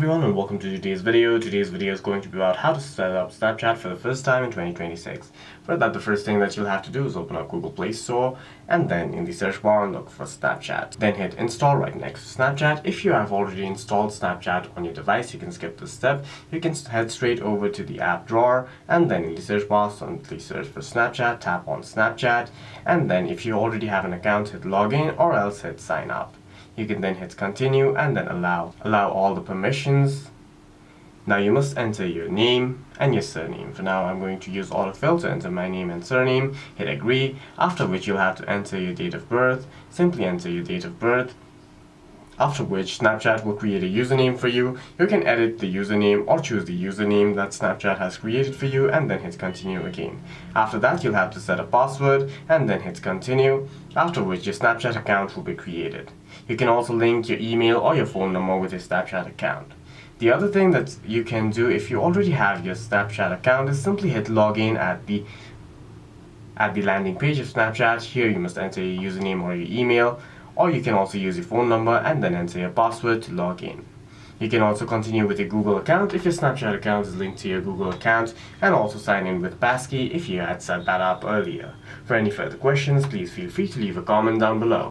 everyone and welcome to today's video. Today's video is going to be about how to set up Snapchat for the first time in 2026. For that, the first thing that you'll have to do is open up Google Play Store and then in the search bar look for Snapchat. Then hit install right next to Snapchat. If you have already installed Snapchat on your device, you can skip this step. You can head straight over to the app drawer and then in the search bar simply search for Snapchat, tap on Snapchat, and then if you already have an account, hit login or else hit sign up. You can then hit continue and then allow all the permissions. Now you must enter your name and your surname. For now I'm going to use autofill to enter my name and surname. Hit agree, after which you'll have to enter your date of birth. Simply enter your date of birth, after which Snapchat will create a username for you. You can edit the username or choose the username that Snapchat has created for you and then hit continue again. After that you'll have to set a password and then hit continue, after which your Snapchat account will be created. You can also link your email or your phone number with your Snapchat account. The other thing that you can do if you already have your Snapchat account is simply hit login at the landing page of Snapchat. Here you must enter your username or your email, or you can also use your phone number and then enter your password to log in. You can also continue with your Google account if your Snapchat account is linked to your Google account, and also sign in with Passkey if you had set that up earlier. For any further questions, please feel free to leave a comment down below.